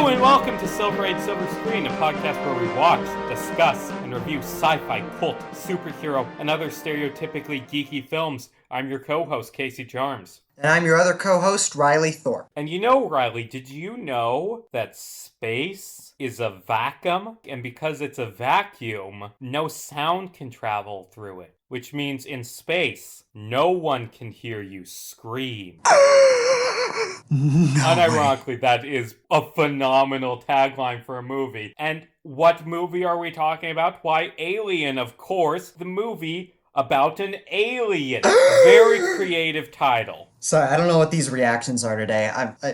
Hello and welcome to Silver Age Silver Screen, a podcast where we watch, discuss, and review sci-fi, cult, superhero, and other stereotypically geeky films. I'm your co-host, Casey Charms. And I'm your other co-host, Riley Thorpe. And you know, Riley, did you know that space is a vacuum? And because it's a vacuum, no sound can travel through it. Which means in space, no one can hear you scream. Unironically, that is a phenomenal tagline for a movie. And what movie are we talking about? Why, Alien, of course. The movie about an alien. Very creative title. Sorry, I don't know what these reactions are today.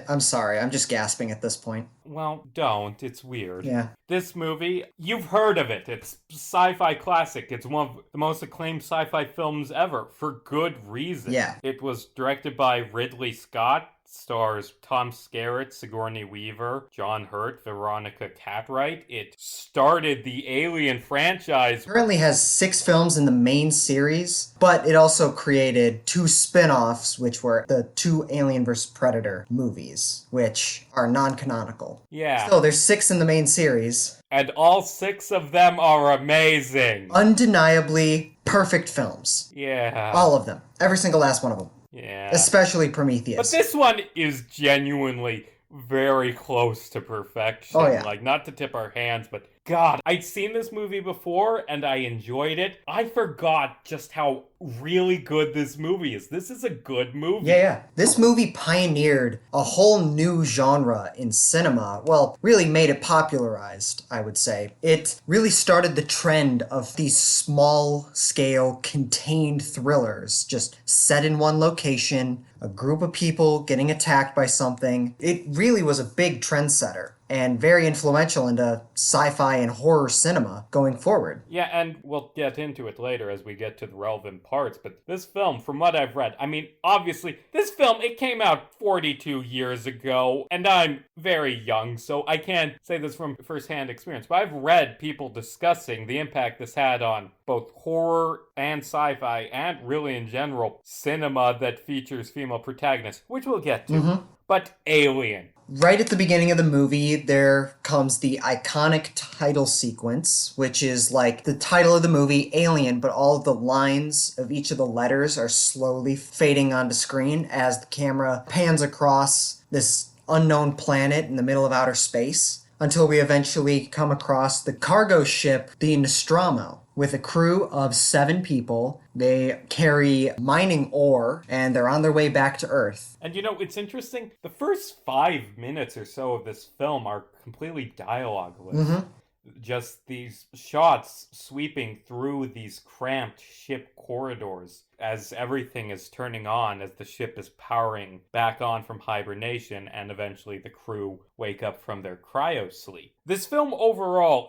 I'm sorry. I'm just gasping at this point. Well, don't. It's weird. Yeah. This movie, you've heard of it. It's sci-fi classic. It's one of the most acclaimed sci-fi films ever, for good reason. Yeah. It was directed by Ridley Scott, stars Tom Skerritt, Sigourney Weaver, John Hurt, Veronica Cartwright. It started the Alien franchise. It currently has 6 films in the main series, but it also created 2 spin-offs, which were the 2 Alien vs. Predator movies, which are non-canonical. Yeah. Still, there's 6 in the main series. And all 6 of them are amazing. Undeniably perfect films. Yeah. All of them. Every single last one of them. Yeah. Especially Prometheus. But this one is genuinely very close to perfection. Oh, yeah. Like, not to tip our hands, but God, I'd seen this movie before and I enjoyed it. I forgot just how really good this movie is. This is a good movie. Yeah. This movie pioneered a whole new genre in cinema. Well, really made it popularized, I would say. It really started the trend of these small-scale, contained thrillers, just set in one location, a group of people getting attacked by something. It really was a big trendsetter and very influential into sci-fi and horror cinema going forward. Yeah, and we'll get into it later as we get to the relevant parts, but this film, from what I've read, I mean, obviously, this film, it came out 42 years ago, and I'm very young, so I can't say this from first-hand experience, but I've read people discussing the impact this had on both horror and sci-fi, and really in general, cinema that features female protagonists, which we'll get to. Mm-hmm. But Alien. Right at the beginning of the movie, there comes the iconic title sequence, which is like the title of the movie, Alien, but all of the lines of each of the letters are slowly fading onto screen as the camera pans across this unknown planet in the middle of outer space, until we eventually come across the cargo ship, the Nostromo, with a crew of 7 people. They carry mining ore, and they're on their way back to Earth. And you know, it's interesting. The first 5 minutes or so of this film are completely dialogueless. Mm-hmm. Just these shots sweeping through these cramped ship corridors as everything is turning on, as the ship is powering back on from hibernation, and eventually the crew wake up from their cryo sleep. This film overall,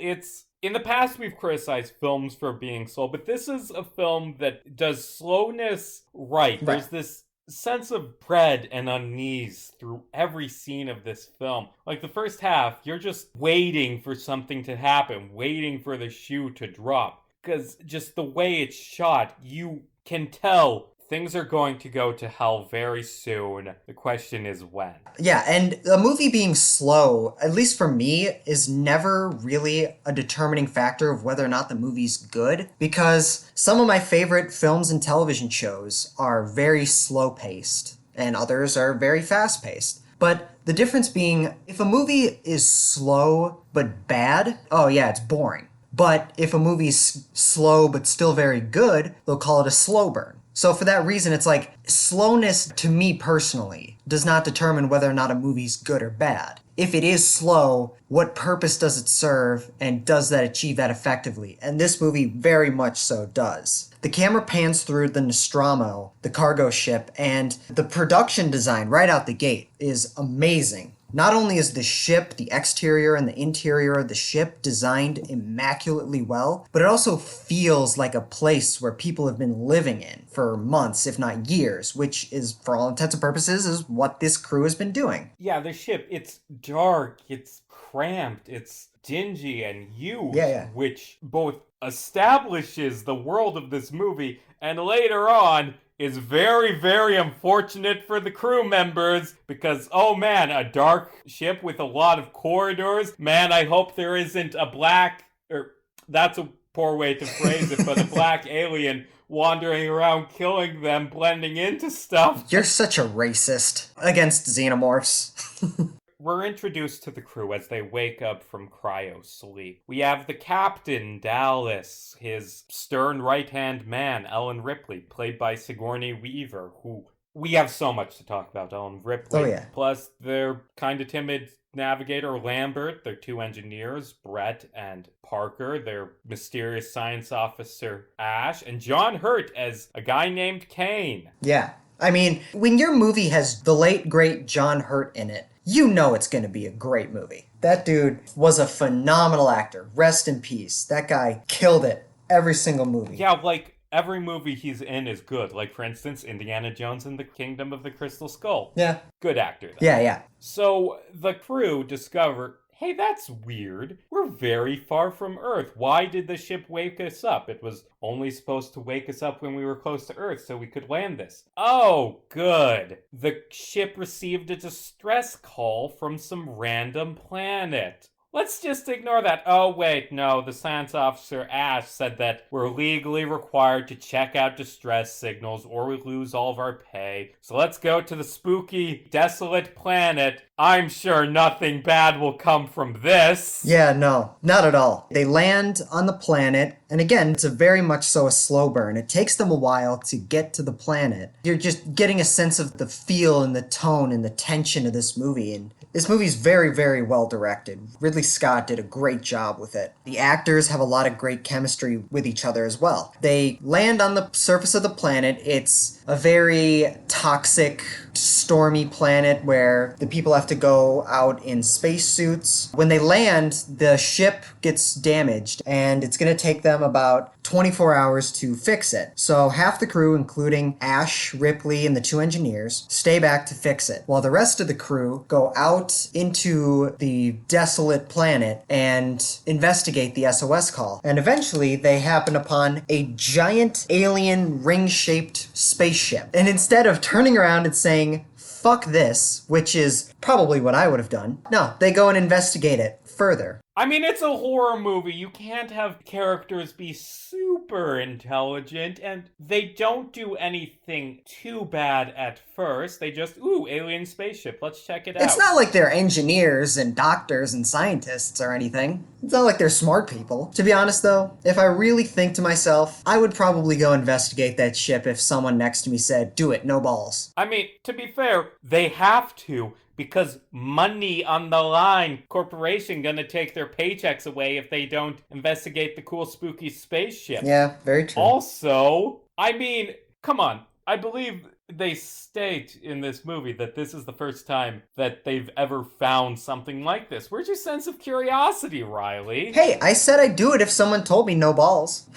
in the past, we've criticized films for being slow, but this is a film that does slowness right. There's this sense of dread and unease through every scene of this film. Like, the first half, you're just waiting for something to happen, waiting for the shoe to drop. Because just the way it's shot, you can tell things are going to go to hell very soon. The question is when. Yeah, and the movie being slow, at least for me, is never really a determining factor of whether or not the movie's good, because some of my favorite films and television shows are very slow-paced, and others are very fast-paced. But the difference being, if a movie is slow but bad, oh yeah, it's boring. But if a movie's slow but still very good, they'll call it a slow burn. So for that reason, it's like, slowness to me personally does not determine whether or not a movie's good or bad. If it is slow, what purpose does it serve, and does that achieve that effectively? And this movie very much so does. The camera pans through the Nostromo, the cargo ship, and the production design right out the gate is amazing. Not only is the ship, the exterior and the interior of the ship designed immaculately well, but it also feels like a place where people have been living in for months, if not years, which is, for all intents and purposes, is what this crew has been doing. Yeah, the ship, it's dark, it's cramped, it's dingy and huge, which both establishes the world of this movie and later on is very, very unfortunate for the crew members because, oh man, a dark ship with a lot of corridors. Man, I hope there isn't a black, or that's a poor way to phrase it, but a black alien wandering around killing them, blending into stuff. You're such a racist against xenomorphs. We're introduced to the crew as they wake up from cryo sleep. We have the captain, Dallas, his stern right-hand man, Ellen Ripley, played by Sigourney Weaver, who we have so much to talk about Ellen Ripley. Oh, yeah. Plus, their kind of timid navigator, Lambert, their two engineers, Brett and Parker, their mysterious science officer, Ash, and John Hurt as a guy named Kane. Yeah. I mean, when your movie has the late, great John Hurt in it, you know it's going to be a great movie. That dude was a phenomenal actor. Rest in peace. That guy killed it every single movie. Yeah, like, every movie he's in is good. Like, for instance, Indiana Jones and the Kingdom of the Crystal Skull. Yeah. Good actor, though. Yeah. So, the crew discover, hey, that's weird. We're very far from Earth. Why did the ship wake us up? It was only supposed to wake us up when we were close to Earth so we could land this. Oh, good. The ship received a distress call from some random planet. Let's just ignore that. Oh, wait, no, the science officer Ash said that we're legally required to check out distress signals or we lose all of our pay. So let's go to the spooky, desolate planet. I'm sure nothing bad will come from this. Yeah, no, not at all. They land on the planet, and again, it's a very much so a slow burn. It takes them a while to get to the planet. You're just getting a sense of the feel and the tone and the tension of this movie, and this movie's very, very well directed. Ridley Scott did a great job with it. The actors have a lot of great chemistry with each other as well. They land on the surface of the planet. It's a very toxic, stormy planet where the people have to go out in spacesuits. When they land, the ship gets damaged, and it's going to take them about 24 hours to fix it. So half the crew, including Ash, Ripley, and the two engineers, stay back to fix it, while the rest of the crew go out into the desolate planet and investigate the SOS call. And eventually, they happen upon a giant alien ring-shaped spaceship. And instead of turning around and saying, fuck this, which is probably what I would have done, no, they go and investigate it further. I mean, it's a horror movie. You can't have characters be super intelligent, and they don't do anything too bad at first. They just, alien spaceship, let's check it out. It's not like they're engineers and doctors and scientists or anything. It's not like they're smart people. To be honest, though, if I really think to myself, I would probably go investigate that ship if someone next to me said, do it, no balls. I mean, to be fair, they have to. Because money on the line, corporation gonna take their paychecks away if they don't investigate the cool spooky spaceship. Yeah, very true. Also, I mean, come on. I believe they state in this movie that this is the first time that they've ever found something like this. Where's your sense of curiosity, Riley? Hey, I said I'd do it if someone told me no balls.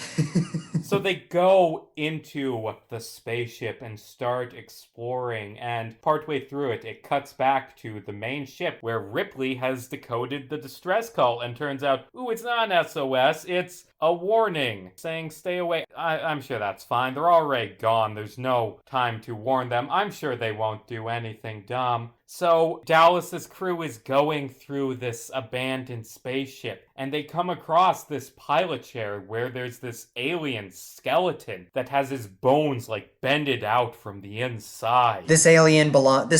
So they go into the spaceship and start exploring, and partway through it, it cuts back to the main ship where Ripley has decoded the distress call, and turns out, it's not an SOS, it's a warning saying stay away. I'm sure that's fine. They're already gone. There's no time to warn them. I'm sure they won't do anything dumb. So Dallas's crew is going through this abandoned spaceship, and they come across this pilot chair where there's this alien skeleton that has his bones like bended out from the inside. This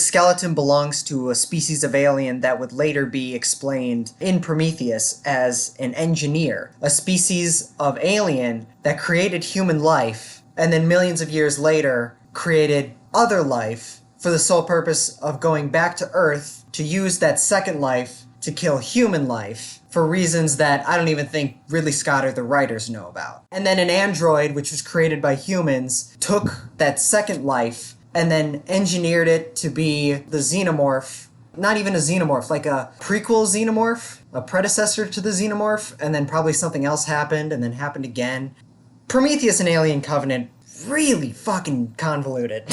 skeleton belongs to a species of alien that would later be explained in Prometheus as an engineer, a species of alien that created human life and then millions of years later created other life for the sole purpose of going back to Earth to use that second life to kill human life for reasons that I don't even think Ridley Scott or the writers know about. And then an android, which was created by humans, took that second life and then engineered it to be the Xenomorph. Not even a Xenomorph, like a prequel Xenomorph, a predecessor to the Xenomorph, and then probably something else happened and then happened again. Prometheus and Alien Covenant, really fucking convoluted.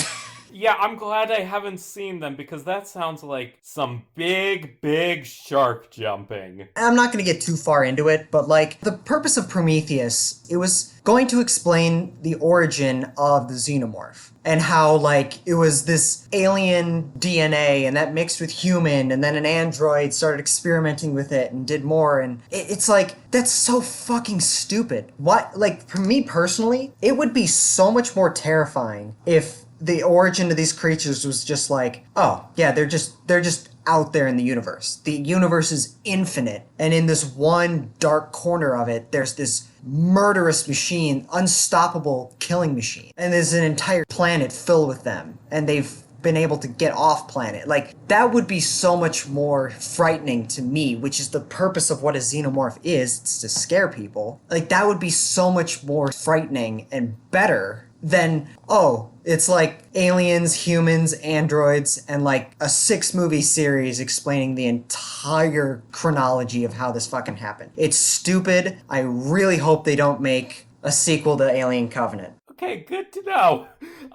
Yeah, I'm glad I haven't seen them because that sounds like some big, big shark jumping. I'm not going to get too far into it, but like the purpose of Prometheus, it was going to explain the origin of the Xenomorph and how like it was this alien DNA and that mixed with human and then an android started experimenting with it and did more and it's like that's so fucking stupid. What like for me personally, it would be so much more terrifying if the origin of these creatures was just like, oh yeah, they're just out there in the universe. The universe is infinite, and in this one dark corner of it, there's this murderous machine, unstoppable killing machine, and there's an entire planet filled with them, and they've been able to get off planet. Like, that would be so much more frightening to me, which is the purpose of what a xenomorph is, it's to scare people. Like, that would be so much more frightening and better than, oh, it's like aliens, humans, androids, and like a 6-movie series explaining the entire chronology of how this fucking happened. It's stupid. I really hope they don't make a sequel to Alien Covenant. Okay, good to know.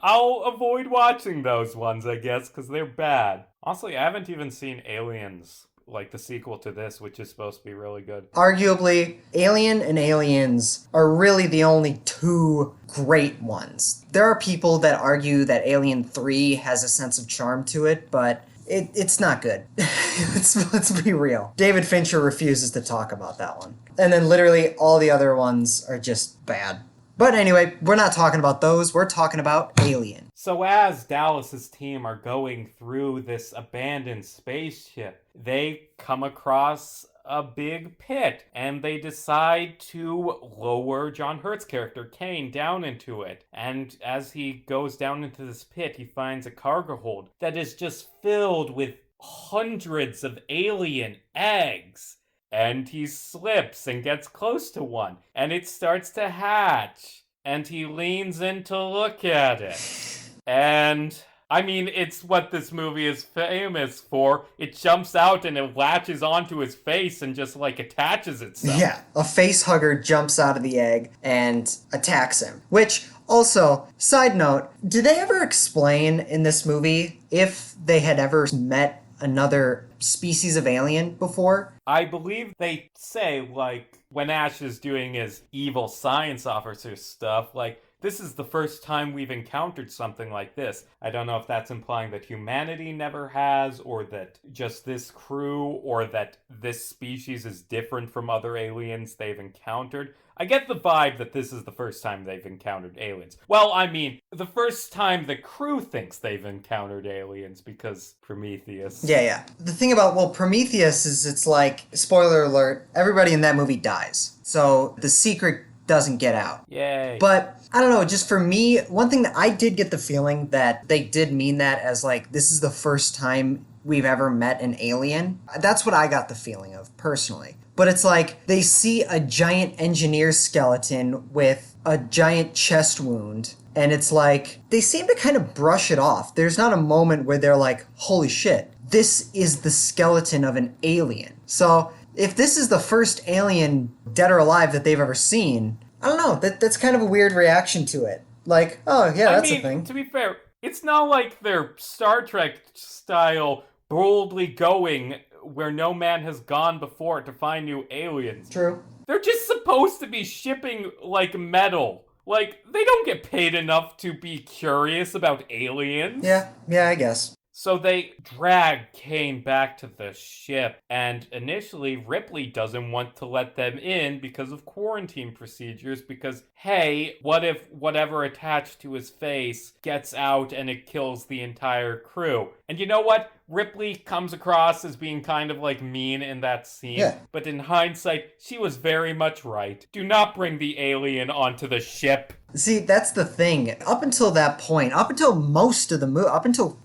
I'll avoid watching those ones, I guess, because they're bad. Honestly, I haven't even seen Aliens, like the sequel to this, which is supposed to be really good. Arguably, Alien and Aliens are really the only two great ones. There are people that argue that Alien 3 has a sense of charm to it, but it's not good. let's be real. David Fincher refuses to talk about that one. And then literally all the other ones are just bad. But anyway, we're not talking about those. We're talking about Alien. So as Dallas's team are going through this abandoned spaceship, they come across a big pit, and they decide to lower John Hurt's character, Kane, down into it. And as he goes down into this pit, he finds a cargo hold that is just filled with hundreds of alien eggs. And he slips and gets close to one, and it starts to hatch. And he leans in to look at it. And, I mean, it's what this movie is famous for. It jumps out and it latches onto his face and just, like, attaches itself. Yeah, a face hugger jumps out of the egg and attacks him. Which, also, side note, did they ever explain in this movie if they had ever met another species of alien before? I believe they say, like, when Ash is doing his evil science officer stuff, like, this is the first time we've encountered something like this. I don't know if that's implying that humanity never has, or that just this crew, or that this species is different from other aliens they've encountered. I get the vibe that this is the first time they've encountered aliens. Well, I mean, the first time the crew thinks they've encountered aliens, because Prometheus. Yeah. The thing about, well, Prometheus is it's like, spoiler alert, everybody in that movie dies. So the secret doesn't get out. Yay. But I don't know, just for me, one thing that I did get the feeling that they did mean that as like, this is the first time we've ever met an alien. That's what I got the feeling of, personally. But it's like, they see a giant engineer skeleton with a giant chest wound, and it's like, they seem to kind of brush it off. There's not a moment where they're like, holy shit, this is the skeleton of an alien. So, if this is the first alien, dead or alive, that they've ever seen, I don't know, that's kind of a weird reaction to it. Like, oh yeah, that's a thing. To be fair, it's not like they're Star Trek style boldly going where no man has gone before to find new aliens. True. They're just supposed to be shipping, like, metal. Like, they don't get paid enough to be curious about aliens. Yeah, I guess. So they drag Kane back to the ship, and initially Ripley doesn't want to let them in because of quarantine procedures, because, hey, what if whatever attached to his face gets out and it kills the entire crew? And you know what? Ripley comes across as being kind of like mean in that scene, yeah. But in hindsight, she was very much right. Do not bring the alien onto the ship. See, that's the thing. Up until that point, up until most of the movie, up until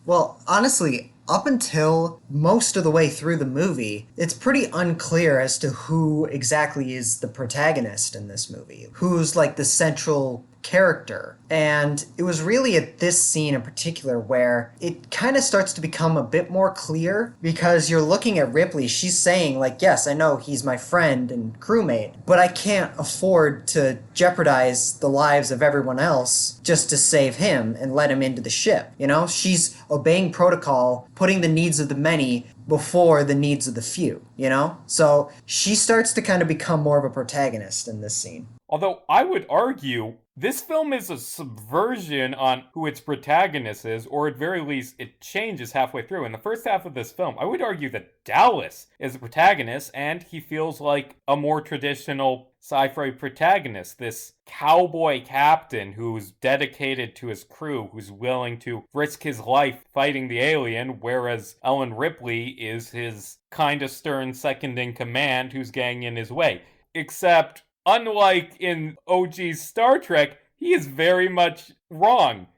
most of the way through the movie, it's pretty unclear as to who exactly is the protagonist in this movie. Who's like the central character. And it was really at this scene in particular where it kind of starts to become a bit more clear, because you're looking at Ripley. She's saying, like, yes, I know he's my friend and crewmate, but I can't afford to jeopardize the lives of everyone else just to save him and let him into the ship. You know, she's obeying protocol, putting the needs of the many before the needs of the few, you know? So she starts to kind of become more of a protagonist in this scene. Although I would argue this film is a subversion on who its protagonist is, or at very least it changes halfway through. In the first half of this film, I would argue that Dallas is the protagonist, and he feels like a more traditional sci-fi protagonist. This cowboy captain who's dedicated to his crew, who's willing to risk his life fighting the alien, whereas Ellen Ripley is his kind of stern second in command who's getting in his way. Except, unlike in OG's Star Trek, he is very much wrong.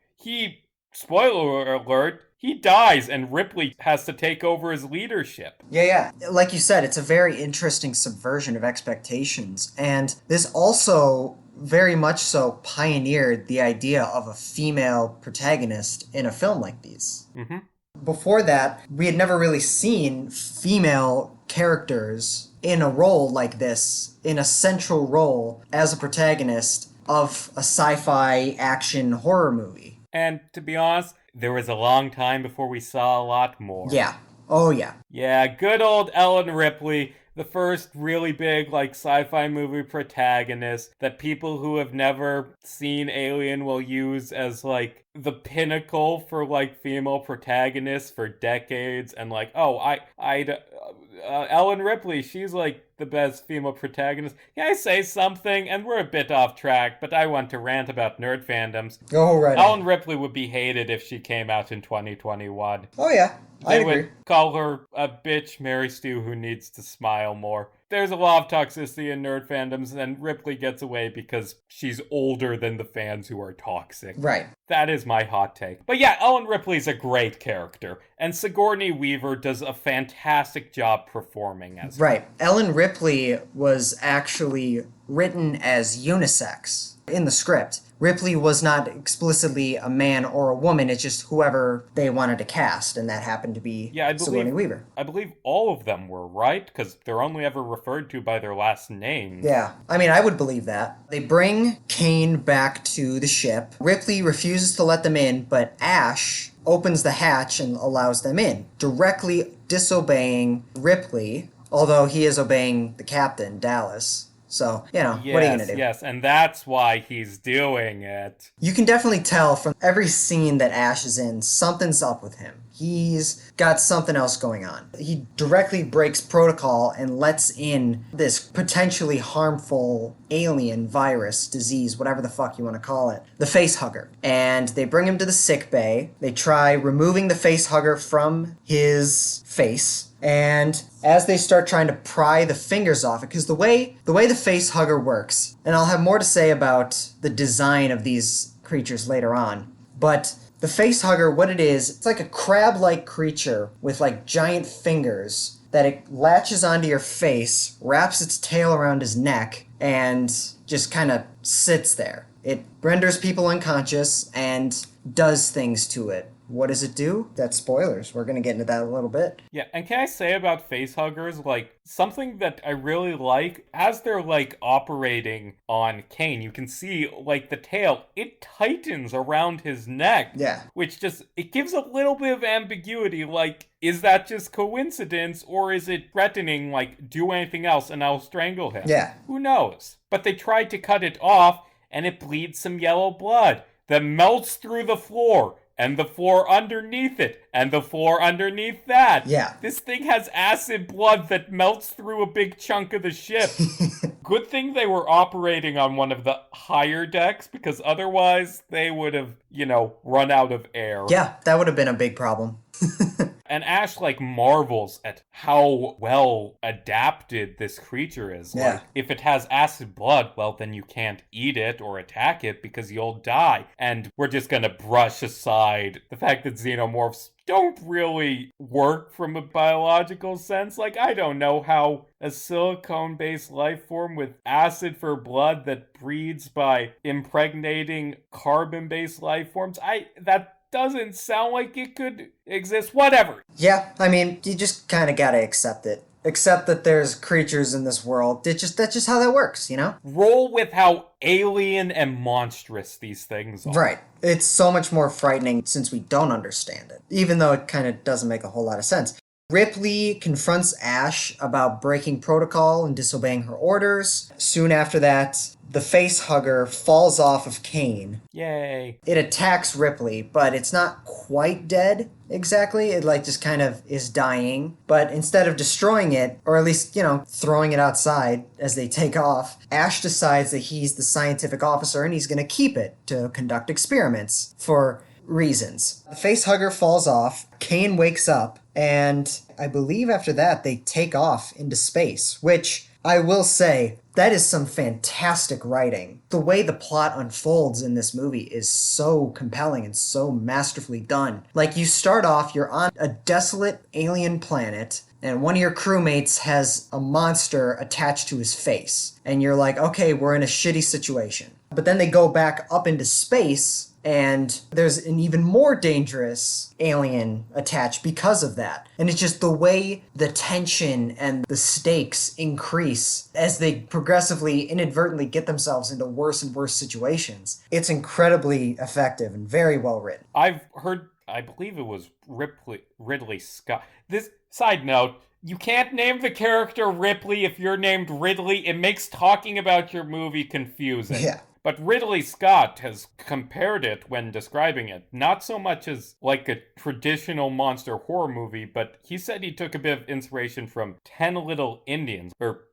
Spoiler alert, he dies and Ripley has to take over his leadership. Yeah. Like you said, it's a very interesting subversion of expectations. And this also very much so pioneered the idea of a female protagonist in a film like these. Mm-hmm. Before that, we had never really seen female characters in a role like this, in a central role as a protagonist of a sci-fi action horror movie. And to be honest, there was a long time before we saw a lot more. Yeah. Oh, yeah. Yeah, good old Ellen Ripley, the first really big, like, sci-fi movie protagonist that people who have never seen Alien will use as, like, the pinnacle for, like, female protagonists for decades. And, like, Ellen Ripley, she's, like, the best female protagonist. Can I say something? And we're a bit off track, but I want to rant about nerd fandoms. Go right Ellen on. Ripley would be hated if she came out in 2021. Oh, yeah. I They agree. would call her a bitch Mary Stu who needs to smile more. There's a lot of toxicity in nerd fandoms, and Ripley gets away because she's older than the fans who are toxic. Right. That is my hot take. But yeah, Ellen Ripley's a great character, and Sigourney Weaver does a fantastic job performing as her. Right. Ellen Ripley was actually written as unisex in the script. Ripley was not explicitly a man or a woman, it's just whoever they wanted to cast, and that happened to be Sigourney Weaver. I believe all of them were, right? Because they're only ever referred to by their last names. Yeah, I mean, I would believe that. They bring Kane back to the ship. Ripley refuses to let them in, but Ash opens the hatch and allows them in, directly disobeying Ripley, although he is obeying the captain, Dallas. So, you know, what are you going to do? Yes, and that's why he's doing it. You can definitely tell from every scene that Ash is in, something's up with him. He's got something else going on. He directly breaks protocol and lets in this potentially harmful alien virus, disease, whatever the fuck you want to call it, the face hugger. And they bring him to the sick bay. They try removing the face hugger from his face. And as they start trying to pry the fingers off it, because the way the face hugger works, and I'll have more to say about the design of these creatures later on, but the face hugger, what it is, it's like a crab-like creature with like giant fingers that it latches onto your face, wraps its tail around his neck, and just kind of sits there. It renders people unconscious and does things to it. What does it do? That's spoilers. We're going to get into that a little bit. Yeah, and can I say about facehuggers, like, something that I really like, as they're, like, operating on Kane, you can see, like, the tail, it tightens around his neck. Yeah. Which just, it gives a little bit of ambiguity, like, is that just coincidence, or is it threatening, like, do anything else and I'll strangle him? Yeah. Who knows? But they tried to cut it off, and it bleeds some yellow blood that melts through the floor. And the floor underneath it, and the floor underneath that. Yeah. This thing has acid blood that melts through a big chunk of the ship. Good thing they were operating on one of the higher decks, because otherwise they would have, run out of air. Yeah, that would have been a big problem. And Ash, marvels at how well adapted this creature is. Yeah. Like, if it has acid blood, well, then you can't eat it or attack it because you'll die. And we're just gonna brush aside the fact that xenomorphs don't really work from a biological sense. Like, I don't know how a silicone-based life form with acid for blood that breeds by impregnating carbon-based life forms, that doesn't sound like it could exist. Whatever. Yeah, I mean, you just kind of gotta accept it. Accept that there's creatures in this world. That's just how that works, you know? Roll with how alien and monstrous these things are. Right. It's so much more frightening since we don't understand it, even though it kind of doesn't make a whole lot of sense. Ripley confronts Ash about breaking protocol and disobeying her orders. Soon after that, the face hugger falls off of Kane. Yay. It attacks Ripley, but it's not quite dead exactly. It just kind of is dying. But instead of destroying it, or at least, throwing it outside as they take off, Ash decides that he's the scientific officer and he's going to keep it to conduct experiments for reasons. The face hugger falls off, Kane wakes up, and I believe after that they take off into space, which I will say, that is some fantastic writing. The way the plot unfolds in this movie is so compelling and so masterfully done. Like, you start off, you're on a desolate alien planet, and one of your crewmates has a monster attached to his face. And you're like, okay, we're in a shitty situation. But then they go back up into space, and there's an even more dangerous alien attached because of that. And it's just the way the tension and the stakes increase as they progressively, inadvertently get themselves into worse and worse situations. It's incredibly effective and very well written. I've heard, I believe it was Ridley Scott. This side note, you can't name the character Ripley if you're named Ridley. It makes talking about your movie confusing. Yeah. But Ridley Scott has compared it when describing it, not so much as like a traditional monster horror movie, but he said he took a bit of inspiration from 10 Little Indians,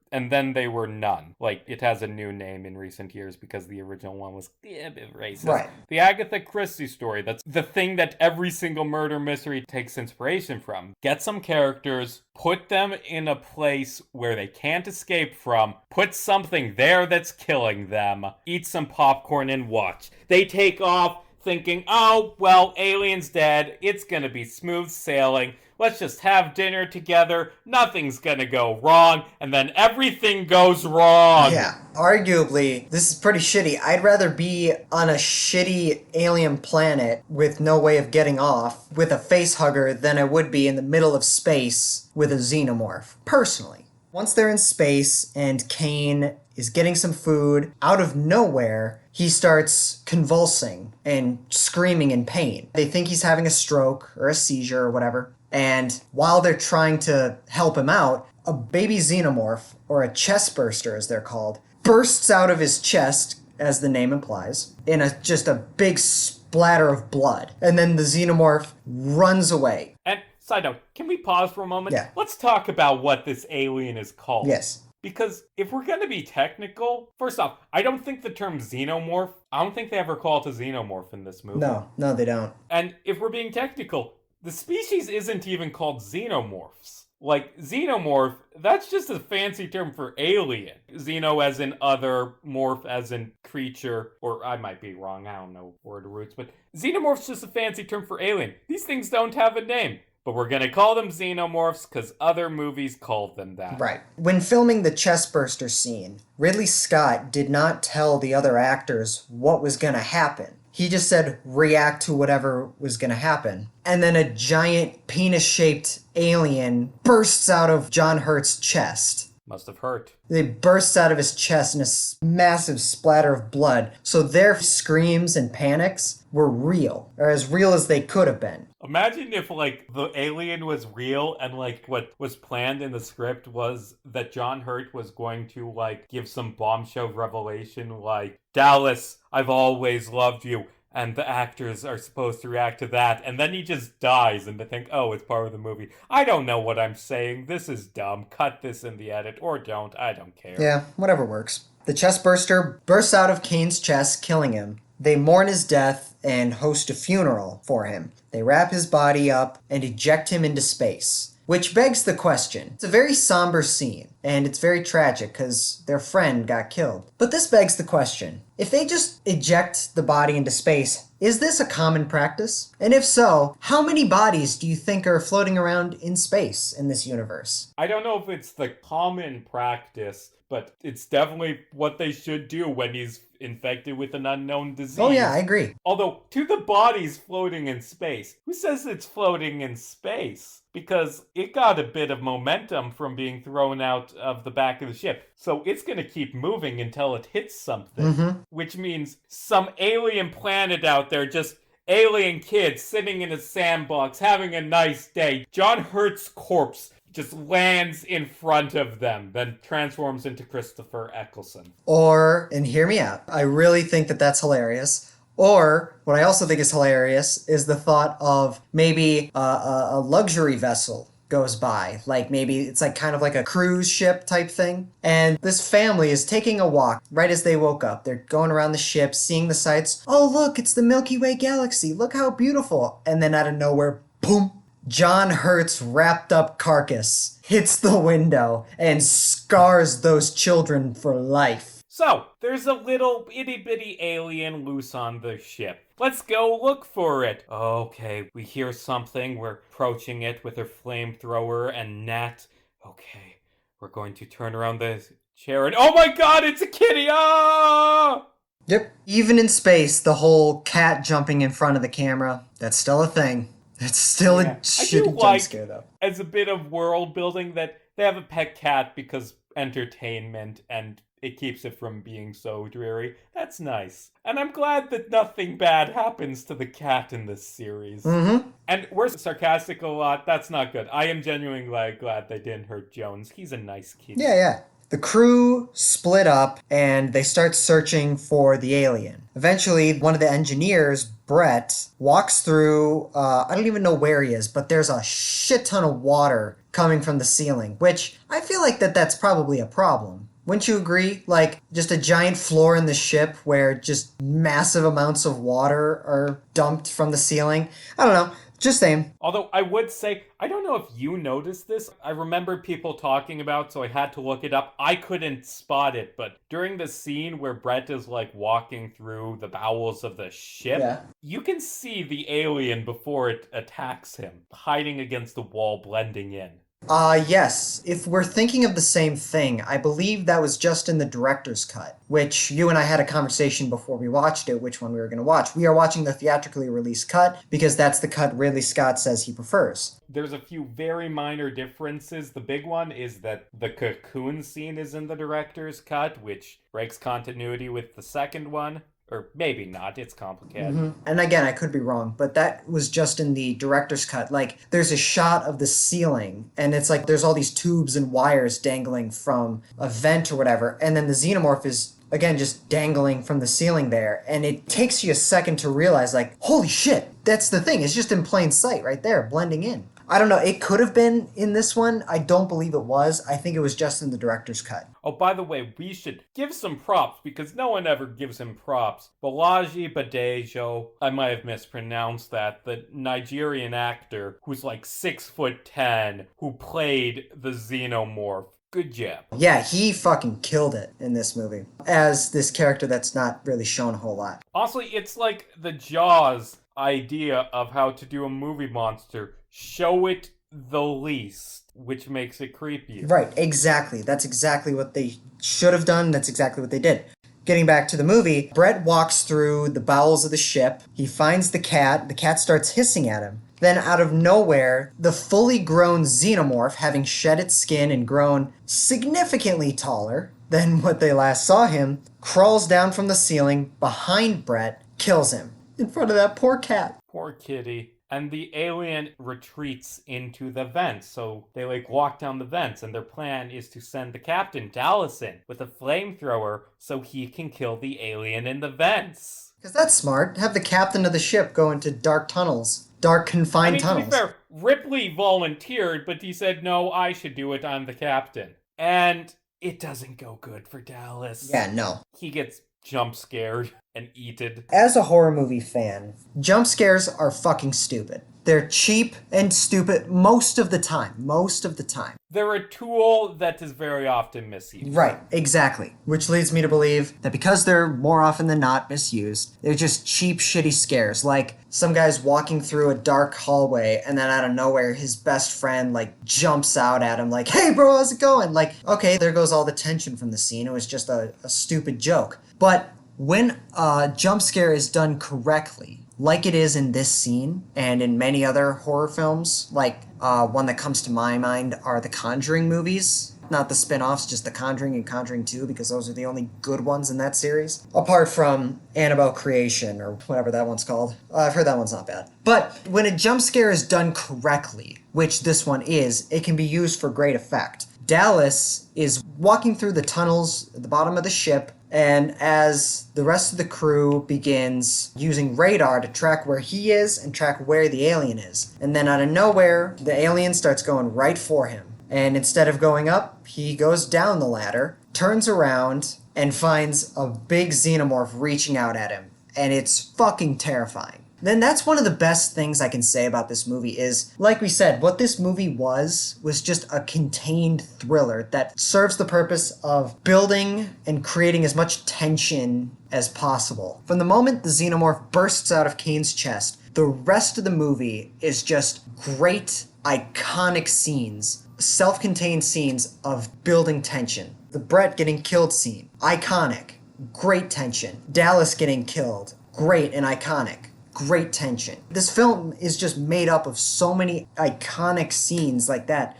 and then they were none. Like, it has a new name in recent years because the original one was a bit racist. Right. The Agatha Christie story, that's the thing that every single murder mystery takes inspiration from. Get some characters, put them in a place where they can't escape from, put something there that's killing them, eat some popcorn and watch. They take off thinking, oh, well, alien's dead, it's gonna be smooth sailing, let's just have dinner together, nothing's gonna go wrong, and then everything goes wrong. Yeah, arguably, this is pretty shitty. I'd rather be on a shitty alien planet with no way of getting off with a face hugger than I would be in the middle of space with a xenomorph, personally. Once they're in space and Kane is getting some food, out of nowhere, he starts convulsing and screaming in pain. They think he's having a stroke or a seizure or whatever. And while they're trying to help him out, a baby xenomorph, or a chest burster as they're called, bursts out of his chest, as the name implies, in just a big splatter of blood. And then the xenomorph runs away. And side note, can we pause for a moment? Yeah. Let's talk about what this alien is called. Yes. Because if we're going to be technical, first off, I don't think the term xenomorph, I don't think they ever call it a xenomorph in this movie. No, they don't. And if we're being technical, the species isn't even called xenomorphs. Like, xenomorph, that's just a fancy term for alien. Xeno as in other, morph as in creature, or I might be wrong, I don't know word roots, but xenomorph's just a fancy term for alien. These things don't have a name. But we're gonna call them xenomorphs because other movies called them that. Right. When filming the chestburster scene, Ridley Scott did not tell the other actors what was gonna happen. He just said, react to whatever was gonna happen. And then a giant penis-shaped alien bursts out of John Hurt's chest. Must have hurt. It bursts out of his chest in a massive splatter of blood. So their screams and panics were real, or as real as they could have been. Imagine if, like, the alien was real and, like, what was planned in the script was that John Hurt was going to, like, give some bombshell revelation, like, Dallas, I've always loved you. And the actors are supposed to react to that, and then he just dies, and they think, oh, it's part of the movie. I don't know what I'm saying. This is dumb. Cut this in the edit, or don't. I don't care. Yeah, whatever works. The chestburster bursts out of Kane's chest, killing him. They mourn his death and host a funeral for him. They wrap his body up and eject him into space. Which begs the question. It's a very somber scene, and it's very tragic because their friend got killed. But this begs the question. If they just eject the body into space, is this a common practice? And if so, how many bodies do you think are floating around in space in this universe? I don't know if it's the common practice, but it's definitely what they should do when he's infected with an unknown disease. Oh yeah, I agree. Although, to the bodies floating in space, who says it's floating in space? Because it got a bit of momentum from being thrown out of the back of the ship. So it's going to keep moving until it hits something. Which means some alien planet out there just alien kids sitting in a sandbox having a nice day. John Hurt's corpse just lands in front of them, then transforms into Christopher Eccleston. Or, and hear me out, I really think that that's hilarious. Or, what I also think is hilarious is the thought of maybe a luxury vessel goes by. Like maybe it's like kind of like a cruise ship type thing. And this family is taking a walk right as they woke up. They're going around the ship, seeing the sights. Oh, look, it's the Milky Way galaxy. Look how beautiful. And then out of nowhere, boom, John Hurt's wrapped up carcass hits the window and scars those children for life. So, there's a little itty bitty alien loose on the ship. Let's go look for it. Okay, we hear something. We're approaching it with our flamethrower and net. Okay, we're going to turn around the chair and oh my god, it's a kitty! Ah! Yep. Even in space, the whole cat jumping in front of the camera, that's still a thing. It's still a shitty jump scare, though. As a bit of world building, that they have a pet cat because entertainment and it keeps it from being so dreary. That's nice. And I'm glad that nothing bad happens to the cat in this series. And we're sarcastic a lot. That's not good. I am genuinely glad they didn't hurt Jones. He's a nice kitty. Yeah. The crew split up and they start searching for the alien. Eventually, one of the engineers, Brett, walks through, I don't even know where he is, but there's a shit ton of water coming from the ceiling, which I feel like that's probably a problem. Wouldn't you agree? Like, just a giant floor in the ship where just massive amounts of water are dumped from the ceiling. I don't know. Just saying. Although I would say, I don't know if you noticed this. I remember people talking about, so I had to look it up. I couldn't spot it, but during the scene where Brett is like walking through the bowels of the ship, you can see the alien before it attacks him, hiding against the wall, blending in. Yes. If we're thinking of the same thing, I believe that was just in the director's cut, which you and I had a conversation before we watched it, which one we were going to watch. We are watching the theatrically released cut because that's the cut Ridley Scott says he prefers. There's a few very minor differences. The big one is that the cocoon scene is in the director's cut, which breaks continuity with the second one. Or maybe not, it's complicated. And again, I could be wrong, but that was just in the director's cut. Like, there's a shot of the ceiling, and it's like there's all these tubes and wires dangling from a vent or whatever, and then the Xenomorph is, again, just dangling from the ceiling there, and it takes you a second to realize, like, holy shit, that's the thing. It's just in plain sight right there, blending in. I don't know, it could have been in this one. I don't believe it was. I think it was just in the director's cut. Oh, by the way, we should give some props because no one ever gives him props. Balaji Badejo, I might have mispronounced that, the Nigerian actor who's like 6'10", who played the Xenomorph. Good job. Yeah, he fucking killed it in this movie as this character that's not really shown a whole lot. Honestly, it's like the Jaws idea of how to do a movie monster. Show it the least, which makes it creepier. Right, exactly. That's exactly what they should have done. That's exactly what they did. Getting back to the movie, Brett walks through the bowels of the ship. He finds the cat. The cat starts hissing at him. Then out of nowhere, the fully grown Xenomorph, having shed its skin and grown significantly taller than what they last saw him, crawls down from the ceiling behind Brett, kills him in front of that poor cat. Poor kitty. And the alien retreats into the vents. So they walk down the vents, and their plan is to send the captain, Dallison, with a flamethrower so he can kill the alien in the vents. Because that's smart. Have the captain of the ship go into dark tunnels. Dark, confined tunnels. To be fair, Ripley volunteered, but he said, no, I should do it, I'm the captain. And it doesn't go good for Dallas. Yeah, no. He gets jump scared and eaten. As a horror movie fan, jump scares are fucking stupid. They're cheap and stupid most of the time. Most of the time. They're a tool that is very often misused. Right, exactly. Which leads me to believe that because they're more often than not misused, they're just cheap, shitty scares. Like some guy's walking through a dark hallway and then out of nowhere his best friend like jumps out at him like, "Hey bro, how's it going?" Like, okay, there goes all the tension from the scene. It was just a stupid joke. But when a jump scare is done correctly, like it is in this scene and in many other horror films, like one that comes to my mind are the Conjuring movies. Not the spin-offs, just The Conjuring and Conjuring 2, because those are the only good ones in that series. Apart from Annabelle Creation, or whatever that one's called. I've heard that one's not bad. But when a jump scare is done correctly, which this one is, it can be used for great effect. Dallas is walking through the tunnels at the bottom of the ship, and as the rest of the crew begins using radar to track where he is and track where the alien is. And then out of nowhere, the alien starts going right for him. And instead of going up, he goes down the ladder, turns around, and finds a big xenomorph reaching out at him. And it's fucking terrifying. Then that's one of the best things I can say about this movie is, like we said, what this movie was just a contained thriller that serves the purpose of building and creating as much tension as possible. From the moment the xenomorph bursts out of Kane's chest, the rest of the movie is just great, iconic scenes, self-contained scenes of building tension. The Brett getting killed scene, iconic, great tension. Dallas getting killed, great and iconic. Great tension. This film is just made up of so many iconic scenes like that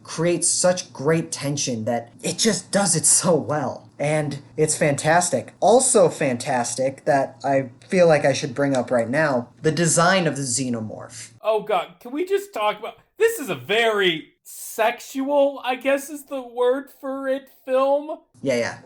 creates such great tension that it just does it so well. And it's fantastic. Also fantastic that I feel like I should bring up right now, the design of the xenomorph. Oh god, can we just talk about... This is a very sexual, I guess is the word for it, film? Yeah.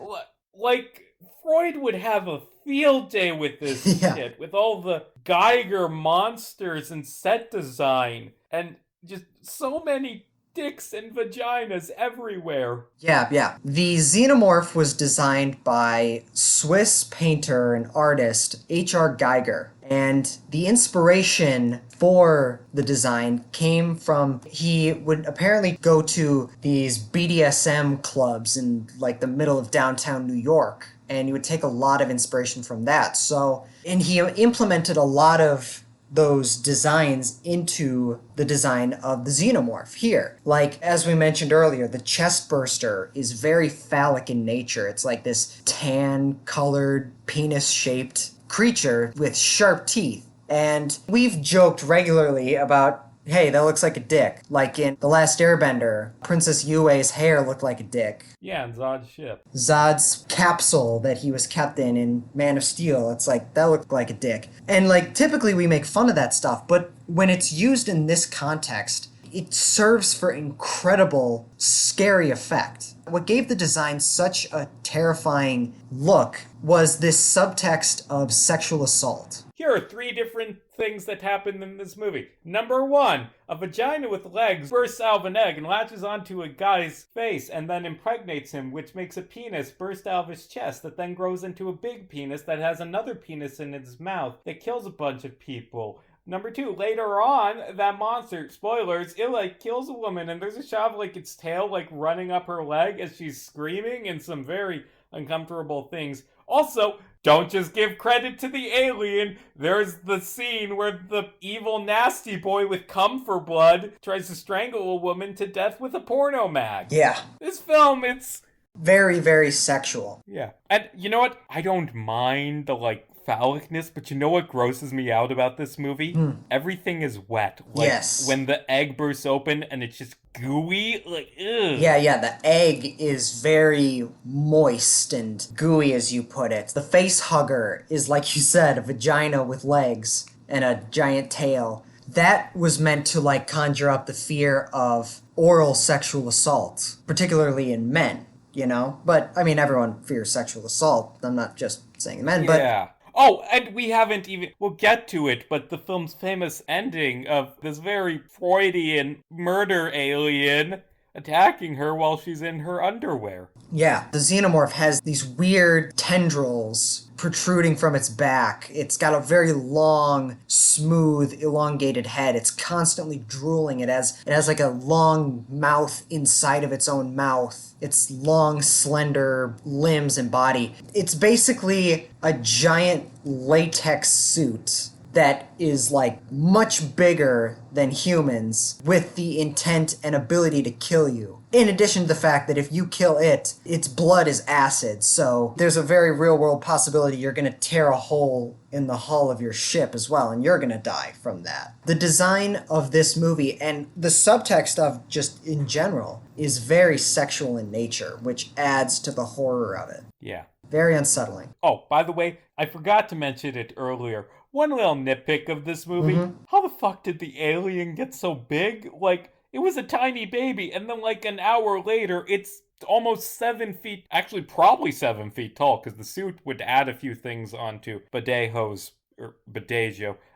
Like, Freud would have a field day with this shit, with all the Geiger monsters and set design, and just so many dicks and vaginas everywhere. Yeah. The xenomorph was designed by Swiss painter and artist H.R. Geiger. And the inspiration for the design came from, he would apparently go to these BDSM clubs in like the middle of downtown New York. And he would take a lot of inspiration from that. So, and he implemented a lot of those designs into the design of the xenomorph here. Like, as we mentioned earlier, the chest burster is very phallic in nature. It's like this tan-colored, penis-shaped creature with sharp teeth. And we've joked regularly about, hey, that looks like a dick. Like in The Last Airbender, Princess Yue's hair looked like a dick. Yeah, and Zod's ship. Zod's capsule that he was kept in Man of Steel, it's like, that looked like a dick. And like, typically we make fun of that stuff, but when it's used in this context, it serves for incredible, scary effect. What gave the design such a terrifying look was this subtext of sexual assault. Here are 3 different things that happened in this movie. Number 1, a vagina with legs bursts out of an egg and latches onto a guy's face and then impregnates him, which makes a penis burst out of his chest that then grows into a big penis that has another penis in its mouth that kills a bunch of people. Number 2, later on, that monster, spoilers, it like kills a woman and there's a shot of like its tail like running up her leg as she's screaming and some very uncomfortable things. Also, don't just give credit to the alien. There's the scene where the evil nasty boy with cum for blood tries to strangle a woman to death with a porno mag. Yeah. This film, it's... very, very sexual. Yeah. And you know what? I don't mind the, like, phallicness, but you know what grosses me out about this movie? Everything is wet. Like, yes. When the egg bursts open and it's just gooey, like, ugh. Yeah, the egg is very moist and gooey, as you put it. The face hugger is, like you said, a vagina with legs and a giant tail. That was meant to, like, conjure up the fear of oral sexual assault, particularly in men, you know? But, I mean, everyone fears sexual assault. I'm not just saying men, but... Yeah. Oh, and we haven't even... We'll get to it, but the film's famous ending of this very Freudian murder alien attacking her while she's in her underwear. Yeah, the xenomorph has these weird tendrils protruding from its back. It's got a very long, smooth, elongated head. It's constantly drooling. It has like a long mouth inside of its own mouth. Its long, slender limbs and body. It's basically a giant latex suit that is like much bigger than humans with the intent and ability to kill you. In addition to the fact that if you kill it, its blood is acid, so there's a very real world possibility you're gonna tear a hole in the hull of your ship as well, and you're gonna die from that. The design of this movie and the subtext of just in general is very sexual in nature, which adds to the horror of it. Yeah. Very unsettling. Oh, by the way, I forgot to mention it earlier. One little nitpick of this movie. How the fuck did the alien get so big? Like, it was a tiny baby, and then like an hour later, it's almost 7 feet, actually probably 7 feet tall, because the suit would add a few things onto Badejo.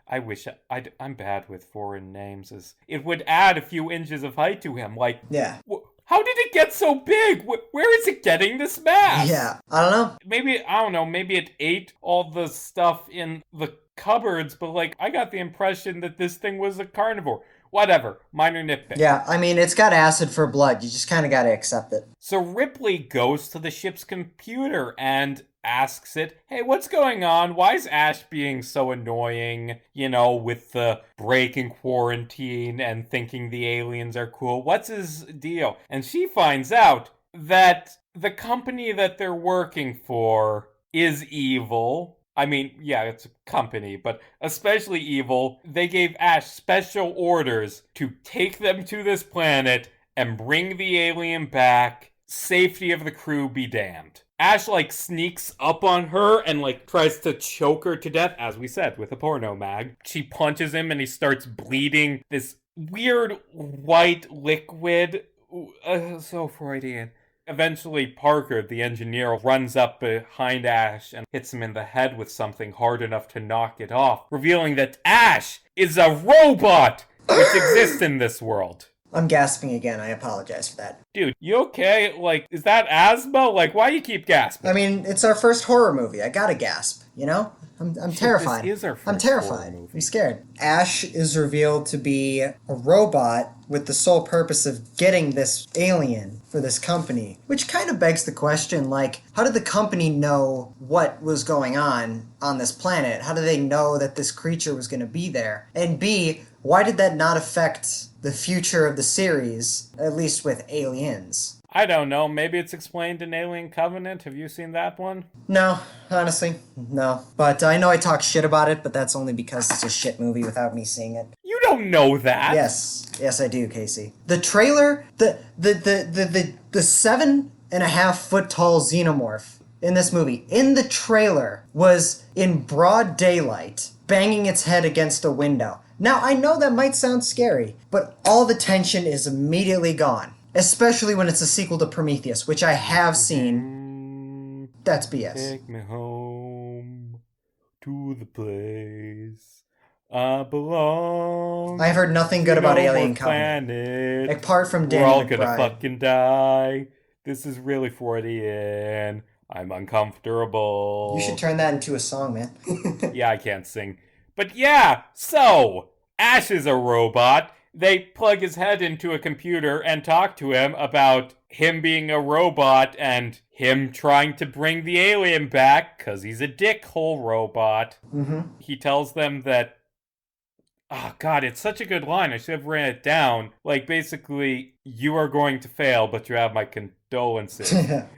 I wish I'm bad with foreign names. It would add a few inches of height to him. Like, Yeah. How did it get so big? Where is it getting this mass? Yeah. I don't know. Maybe it ate all the stuff in the cupboards, but like, I got the impression that this thing was a carnivore. Whatever, minor nitpick. Yeah, I mean, it's got acid for blood. You just kind of got to accept it. So Ripley goes to the ship's computer and asks it, hey, what's going on? Why is Ash being so annoying, with the breaking quarantine and thinking the aliens are cool? What's his deal? And she finds out that the company that they're working for is evil. I mean, yeah, it's a company, but especially evil. They gave Ash special orders to take them to this planet and bring the alien back. Safety of the crew be damned. Ash, sneaks up on her and, tries to choke her to death, as we said, with a porno mag. She punches him and he starts bleeding this weird white liquid. So Freudian. Eventually, Parker, the engineer, runs up behind Ash and hits him in the head with something hard enough to knock it off, revealing that Ash is a robot which exists in this world. I'm gasping again. I apologize for that. Dude, you okay? Is that asthma? Why do you keep gasping? I mean, it's our first horror movie. I gotta gasp, I'm terrified. This is our first I'm terrified. horror movie. I'm scared. Ash is revealed to be a robot with the sole purpose of getting this alien for this company, which kind of begs the question, how did the company know what was going on this planet? How did they know that this creature was going to be there? And B, why did that not affect the future of the series, at least with aliens? I don't know. Maybe it's explained in Alien Covenant. Have you seen that one? No, honestly, no. But I know I talk shit about it, but that's only because it's a shit movie without me seeing it. You don't know that. Yes, I do, Casey. The trailer, the 7.5 foot tall xenomorph in this movie, in the trailer, was in broad daylight, banging its head against a window. Now, I know that might sound scary, but all the tension is immediately gone. Especially when it's a sequel to Prometheus, which I have seen. That's BS. Take me home to the place I belong. I've heard nothing good about Alien Covenant. Apart from Danny We're all McBride. gonna fucking die. This is really Freudian. I'm uncomfortable. You should turn that into a song, man. Yeah, I can't sing. But yeah, so Ash is a robot. They plug his head into a computer and talk to him about him being a robot and him trying to bring the alien back because he's a dickhole robot. Mm-hmm. He tells them that, oh god, it's such a good line. I should have written it down. Basically, you are going to fail, but you have my condolences.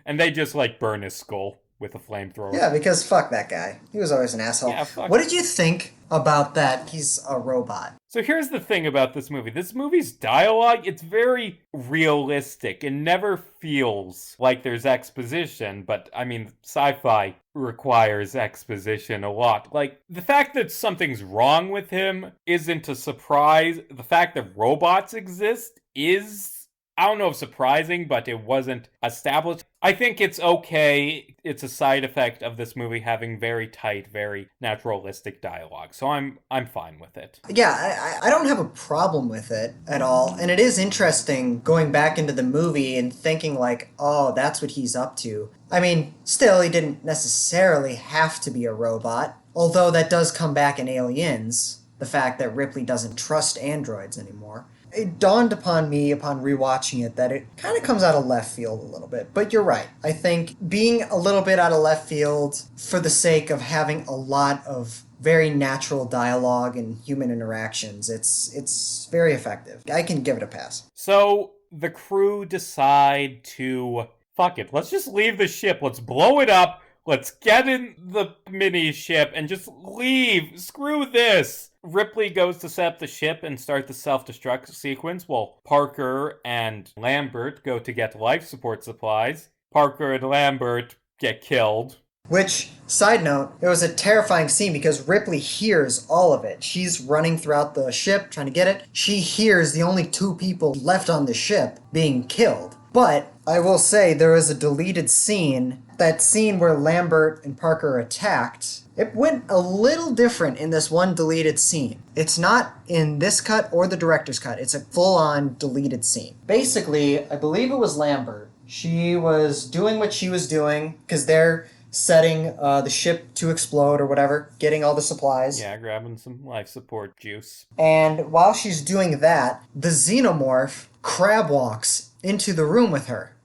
And they just, burn his skull with a flamethrower. Yeah, because fuck that guy. He was always an asshole. Yeah, fuck. What did you think about that he's a robot? So here's the thing about this movie. This movie's dialogue, it's very realistic. It never feels like there's exposition, but I mean, sci-fi requires exposition a lot. The fact that something's wrong with him isn't a surprise. The fact that robots exist is I don't know if surprising, but it wasn't established. I think it's okay. It's a side effect of this movie having very tight, very naturalistic dialogue. So I'm fine with it. Yeah, I don't have a problem with it at all. And it is interesting going back into the movie and thinking, like, oh, that's what he's up to. I mean, still, he didn't necessarily have to be a robot, although that does come back in Aliens, the fact that Ripley doesn't trust androids anymore. It dawned upon me upon rewatching it that it kind of comes out of left field a little bit. But you're right. I think being a little bit out of left field for the sake of having a lot of very natural dialogue and human interactions, it's very effective. I can give it a pass. So the crew decide to fuck it. Let's just leave the ship. Let's blow it up. Let's get in the mini ship and just leave. Screw this. Ripley goes to set up the ship and start the self-destruct sequence while Parker and Lambert go to get life support supplies. Parker and Lambert get killed. Which, side note, it was a terrifying scene because Ripley hears all of it. She's running throughout the ship trying to get it. She hears the only two people left on the ship being killed. But I will say there was a deleted scene. That scene where Lambert and Parker are attacked, it went a little different in this one deleted scene. It's not in this cut or the director's cut. It's a full-on deleted scene. Basically, I believe it was Lambert. She was doing what she was doing because they're setting the ship to explode or whatever, getting all the supplies. Yeah, grabbing some life support juice. And while she's doing that, the Xenomorph crab walks into the room with her.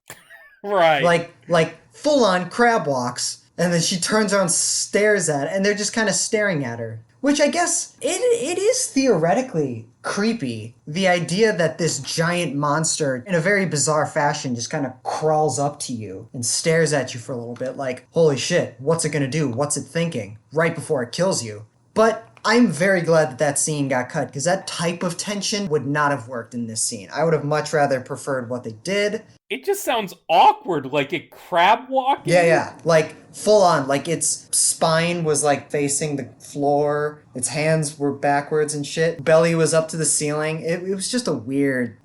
Right. Like full-on crab walks, and then she turns around, stares at it, and they're just kind of staring at her. Which I guess it is theoretically creepy. The idea that this giant monster, in a very bizarre fashion, just kind of crawls up to you and stares at you for a little bit like, holy shit, what's it gonna do? What's it thinking? Right before it kills you. But I'm very glad that that scene got cut, because that type of tension would not have worked in this scene. I would have much rather preferred what they did. It just sounds awkward, like it crab walking. Yeah. Like, full on. Like, its spine was, like, facing the floor. Its hands were backwards and shit. Belly was up to the ceiling. It was just a weird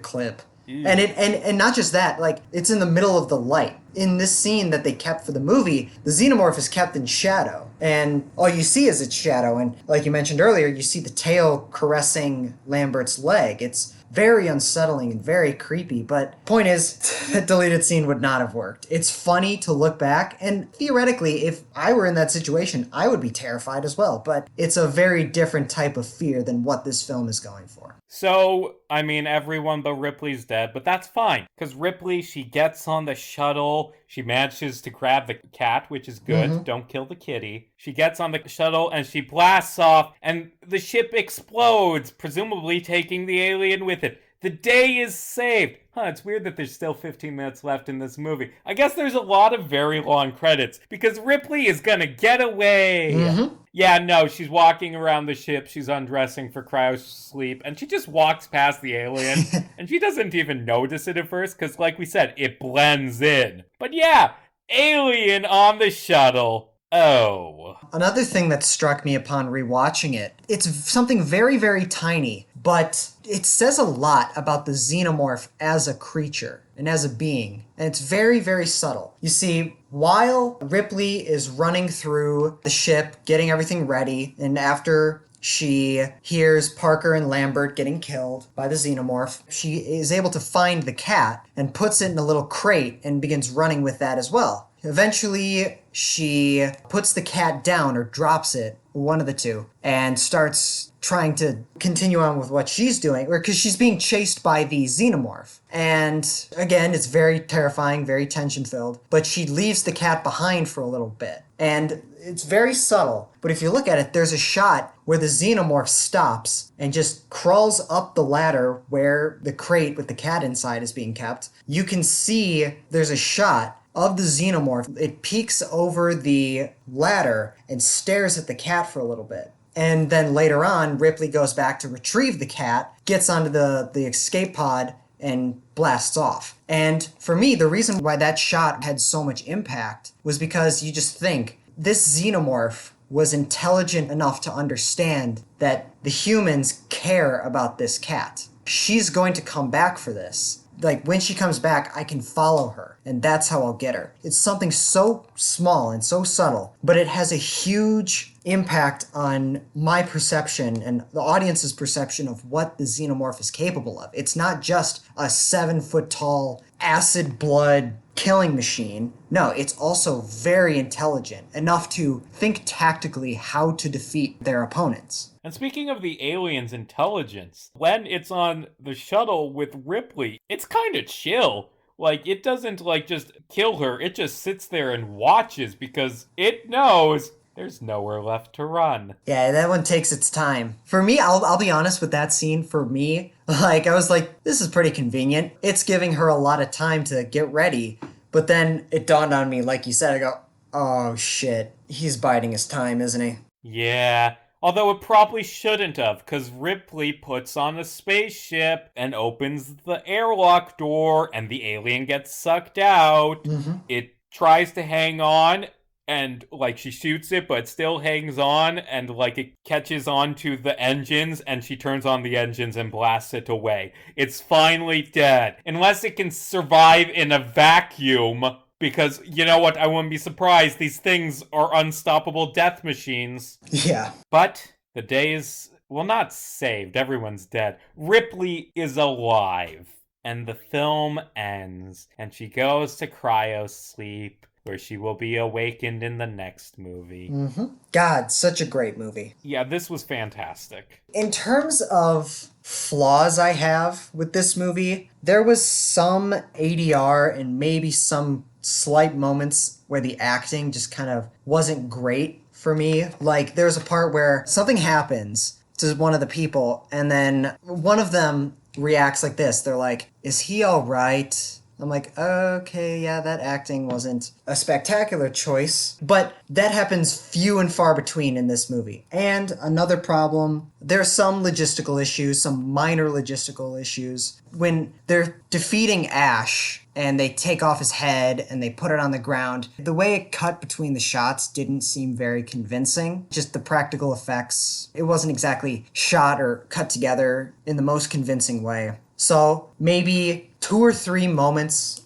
clip. Ew. And not just that, like, it's in the middle of the light. In this scene that they kept for the movie, the Xenomorph is kept in shadow. And all you see is its shadow. And like you mentioned earlier, you see the tail caressing Lambert's leg. It's very unsettling and very creepy, but point is, that deleted scene would not have worked. It's funny to look back, and theoretically, if I were in that situation, I would be terrified as well, but it's a very different type of fear than what this film is going for. So, I mean, everyone but Ripley's dead, but that's fine. Because Ripley, she gets on the shuttle, she manages to grab the cat, which is good. Mm-hmm. Don't kill the kitty. She gets on the shuttle and she blasts off, and the ship explodes, presumably taking the alien with it. The day is saved. It's weird that there's still 15 minutes left in this movie. I guess there's a lot of very long credits, because Ripley is gonna get away. Mm-hmm. Yeah, no, she's walking around the ship, she's undressing for cryo sleep, and she just walks past the alien, and she doesn't even notice it at first, because like we said, it blends in. But yeah, alien on the shuttle. Oh. Another thing that struck me upon rewatching it, it's something very, very tiny, but it says a lot about the Xenomorph as a creature and as a being, and it's very, very subtle. You see, while Ripley is running through the ship, getting everything ready, and after she hears Parker and Lambert getting killed by the Xenomorph, she is able to find the cat and puts it in a little crate and begins running with that as well. Eventually, she puts the cat down or drops it, one of the two, and starts trying to continue on with what she's doing, or because she's being chased by the Xenomorph. And again, it's very terrifying, very tension-filled, but she leaves the cat behind for a little bit. And it's very subtle, but if you look at it, there's a shot where the Xenomorph stops and just crawls up the ladder where the crate with the cat inside is being kept. You can see there's a shot of the Xenomorph. It peeks over the ladder and stares at the cat for a little bit. And then later on, Ripley goes back to retrieve the cat, gets onto the escape pod, and blasts off. And for me, the reason why that shot had so much impact was because you just think, this Xenomorph was intelligent enough to understand that the humans care about this cat. She's going to come back for this. Like when she comes back, I can follow her, and that's how I'll get her. It's something so small and so subtle, but it has a huge impact on my perception and the audience's perception of what the Xenomorph is capable of. It's not just a 7 foot tall acid blood killing machine. No, it's also very intelligent, enough to think tactically how to defeat their opponents. And speaking of the alien's intelligence, when it's on the shuttle with Ripley, it's kind of chill. Like, it doesn't, like, just kill her. It just sits there and watches because it knows there's nowhere left to run. Yeah, that one takes its time. For me, I'll be honest with that scene. For me, like, I was like, this is pretty convenient. It's giving her a lot of time to get ready. But then it dawned on me, like you said, I go, oh shit, he's biding his time, isn't he? Yeah. Although it probably shouldn't have, because Ripley puts on a spaceship and opens the airlock door, and the alien gets sucked out. Mm-hmm. It tries to hang on, and, like, she shoots it, but it still hangs on, and, like, it catches onto the engines, and she turns on the engines and blasts it away. It's finally dead. Unless it can survive in a vacuum. Because, you know what, I wouldn't be surprised. These things are unstoppable death machines. Yeah. But the day is, well, not saved. Everyone's dead. Ripley is alive. And the film ends. And she goes to cryo sleep, where she will be awakened in the next movie. Mm-hmm. God, such a great movie. Yeah, this was fantastic. In terms of flaws I have with this movie, there was some ADR and maybe some slight moments where the acting just kind of wasn't great for me. Like, there's a part where something happens to one of the people, and then one of them reacts like this. They're like, is he all right? I'm like, okay, yeah, that acting wasn't a spectacular choice, but that happens few and far between in this movie. And another problem, there's some logistical issues, some minor logistical issues. When they're defeating Ash and they take off his head and they put it on the ground, the way it cut between the shots didn't seem very convincing. Just the practical effects, it wasn't exactly shot or cut together in the most convincing way. So maybe 4 moments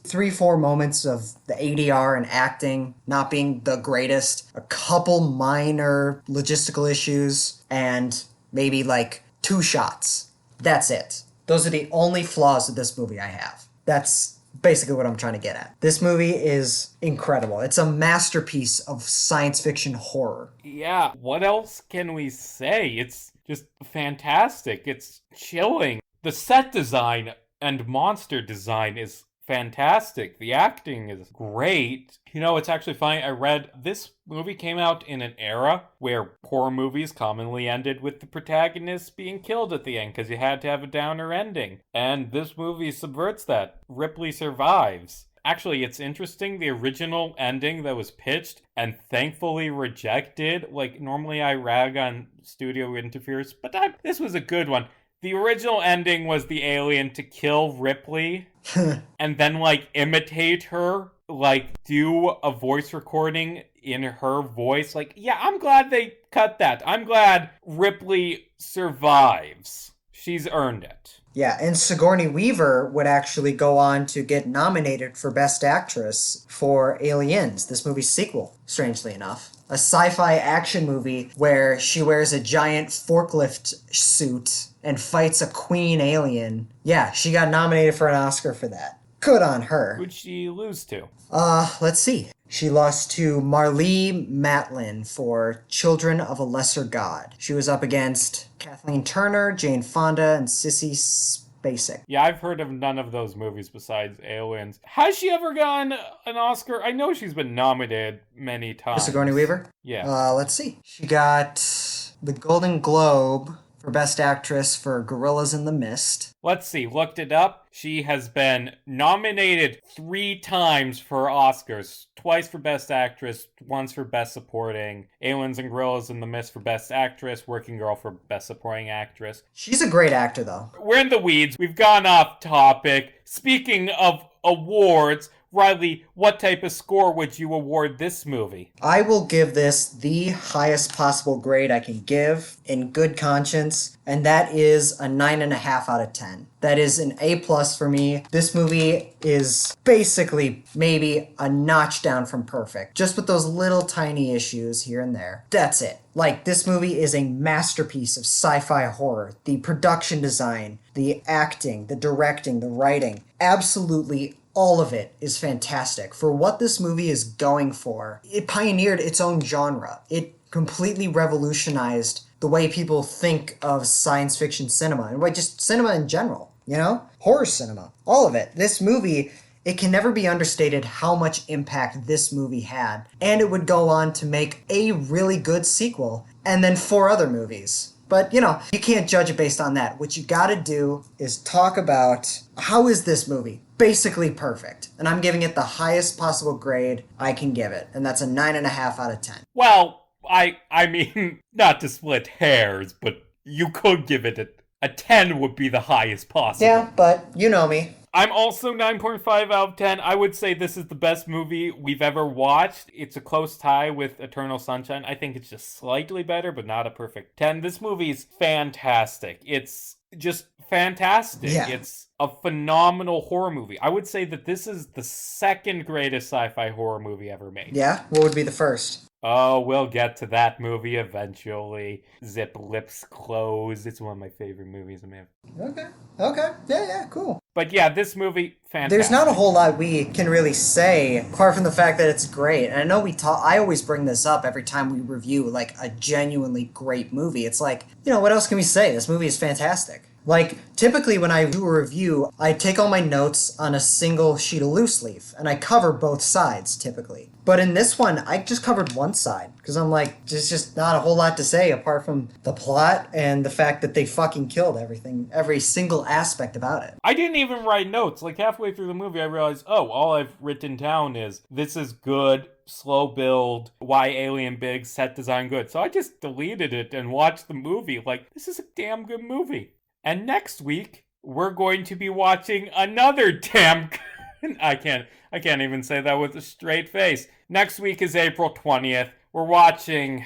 of the ADR and acting not being the greatest, a couple minor logistical issues, and maybe like 2 shots. That's it. Those are the only flaws of this movie I have. That's basically what I'm trying to get at. This movie is incredible. It's a masterpiece of science fiction horror. Yeah, what else can we say? It's just fantastic. It's chilling. The set design and monster design is fantastic. The acting is great. You know, it's actually funny. I read this movie came out in an era where horror movies commonly ended with the protagonist being killed at the end because you had to have a downer ending. And this movie subverts that. Ripley survives. Actually, it's interesting. The original ending that was pitched and thankfully rejected, like normally I rag on studio interference, but this was a good one. The original ending was the alien to kill Ripley and then, like, imitate her, like, do a voice recording in her voice. Like, yeah, I'm glad they cut that. I'm glad Ripley survives. She's earned it. Yeah, and Sigourney Weaver would actually go on to get nominated for Best Actress for Aliens, this movie's sequel, strangely enough. A sci-fi action movie where she wears a giant forklift suit and fights a queen alien. Yeah, she got nominated for an Oscar for that. Good on her. Who'd she lose to? Let's see. She lost to Marlee Matlin for Children of a Lesser God. She was up against Kathleen Turner, Jane Fonda, and Sissy Spacek. Yeah, I've heard of none of those movies besides Aliens. Has she ever gotten an Oscar? I know she's been nominated many times. Sigourney Weaver? Yeah. Let's see. She got the Golden Globe for Best Actress for Gorillas in the Mist. Let's see, looked it up. She has been nominated 3 times for Oscars. Twice for Best Actress, once for Best Supporting. Aliens and Gorillas in the Mist for Best Actress. Working Girl for Best Supporting Actress. She's a great actor, though. We're in the weeds. We've gone off topic. Speaking of awards, Riley, what type of score would you award this movie? I will give this the highest possible grade I can give in good conscience, and that is a 9.5 out of 10. That is an A plus for me. This movie is basically maybe a notch down from perfect, just with those little tiny issues here and there. That's it. Like, this movie is a masterpiece of sci-fi horror. The production design, the acting, the directing, the writing, absolutely all of it is fantastic. For what this movie is going for, it pioneered its own genre. It completely revolutionized the way people think of science fiction cinema and just cinema in general, Horror cinema, all of it. This movie, it can never be understated how much impact this movie had. And it would go on to make a really good sequel and then 4 other movies. But, you can't judge it based on that. What you gotta do is talk about how is this movie? Basically perfect. And I'm giving it the highest possible grade I can give it. And that's a 9.5 out of 10. Well, I mean, not to split hairs, but you could give it a 10 would be the highest possible. Yeah, but you know me. I'm also 9.5 out of 10. I would say this is the best movie we've ever watched. It's a close tie with Eternal Sunshine. I think it's just slightly better, but not a perfect 10. This movie is fantastic. It's just fantastic. Yeah. It's a phenomenal horror movie. I would say that this is the second greatest sci-fi horror movie ever made. Yeah? What would be the first? Oh, we'll get to that movie eventually. Zip lips closed. It's one of my favorite movies, man. Okay. Yeah, cool. But yeah, this movie, fantastic. There's not a whole lot we can really say, apart from the fact that it's great. And I know I always bring this up every time we review, like, a genuinely great movie. It's like, what else can we say? This movie is fantastic. Like, typically when I do a review, I take all my notes on a single sheet of loose leaf, and I cover both sides, typically. But in this one, I just covered one side, because I'm like, there's just not a whole lot to say apart from the plot and the fact that they fucking killed everything, every single aspect about it. I didn't even write notes. Like, halfway through the movie, I realized, all I've written down is, this is good, slow build, why alien big, set design good. So I just deleted it and watched the movie. Like, this is a damn good movie. And next week, we're going to be watching another damn... I can't even say that with a straight face. Next week is April 20th. We're watching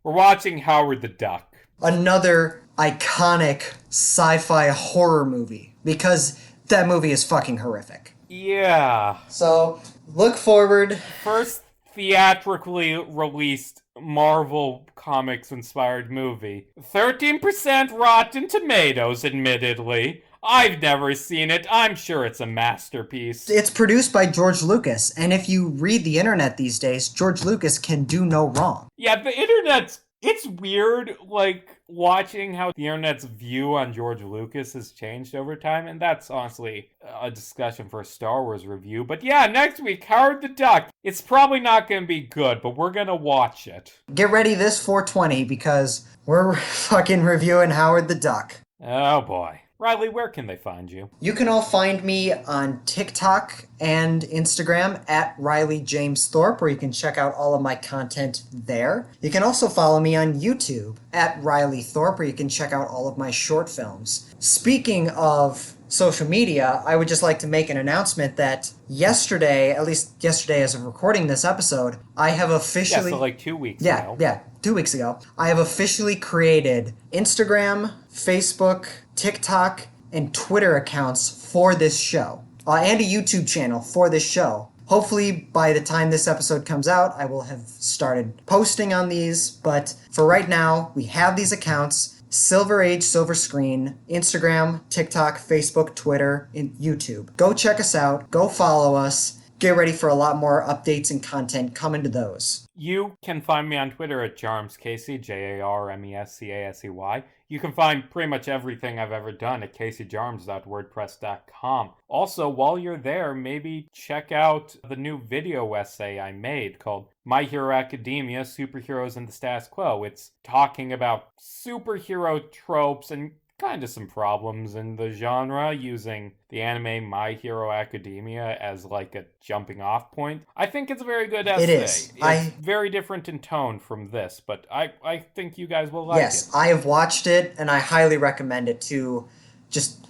Howard the Duck. Another iconic sci-fi horror movie. Because that movie is fucking horrific. Yeah. So, look forward. First theatrically released Marvel Comics inspired movie. 13% Rotten Tomatoes, admittedly. I've never seen it. I'm sure it's a masterpiece. It's produced by George Lucas, and if you read the internet these days, George Lucas can do no wrong. Yeah, the internet's... It's weird, like, watching how the internet's view on George Lucas has changed over time, and that's honestly a discussion for a Star Wars review. But yeah, next week, Howard the Duck. It's probably not going to be good, but we're going to watch it. Get ready this 420, because we're fucking reviewing Howard the Duck. Oh boy. Riley, where can they find you? You can all find me on TikTok and Instagram at Riley James Thorpe, where you can check out all of my content there. You can also follow me on YouTube at Riley Thorpe, where you can check out all of my short films. Speaking of social media, I would just like to make an announcement that yesterday, at least yesterday as of recording this episode, I have officially... Yeah, so like 2 weeks ago. Yeah, 2 weeks ago. I have officially created Instagram, Facebook, TikTok, and Twitter accounts for this show. And a YouTube channel for this show. Hopefully, by the time this episode comes out, I will have started posting on these. But for right now, we have these accounts. Silver Age, Silver Screen, Instagram, TikTok, Facebook, Twitter, and YouTube. Go check us out. Go follow us. Get ready for a lot more updates and content coming to those. You can find me on Twitter at JarmesCasey, JarmesCasey. You can find pretty much everything I've ever done at caseyjarms.wordpress.com. Also, while you're there, maybe check out the new video essay I made called My Hero Academia, Superheroes and the Status Quo. It's talking about superhero tropes and kind of some problems in the genre, using the anime My Hero Academia as like a jumping off point. I think it's a very good essay. It is. It's very different in tone from this, but I think you guys will like it. Yes, I have watched it, and I highly recommend it to just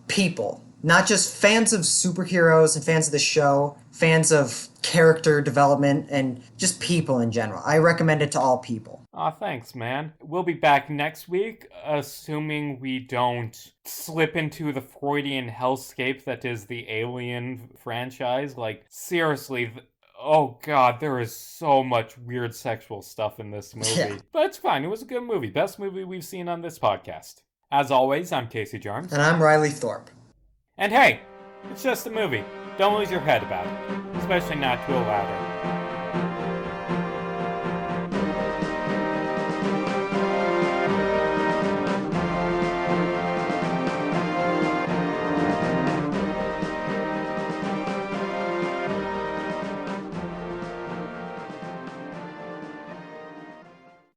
people. not just fans of superheroes and fans of the show, fans of character development, and just people in general. I recommend it to all people. Aw, thanks, man. We'll be back next week, assuming we don't slip into the Freudian hellscape that is the Alien franchise. Like, seriously, oh god, there is so much weird sexual stuff in this movie. Yeah. But it's fine, it was a good movie. Best movie we've seen on this podcast. As always, I'm Casey Jarms. And I'm Riley Thorpe. And hey, it's just a movie. Don't lose your head about it, especially not to a louder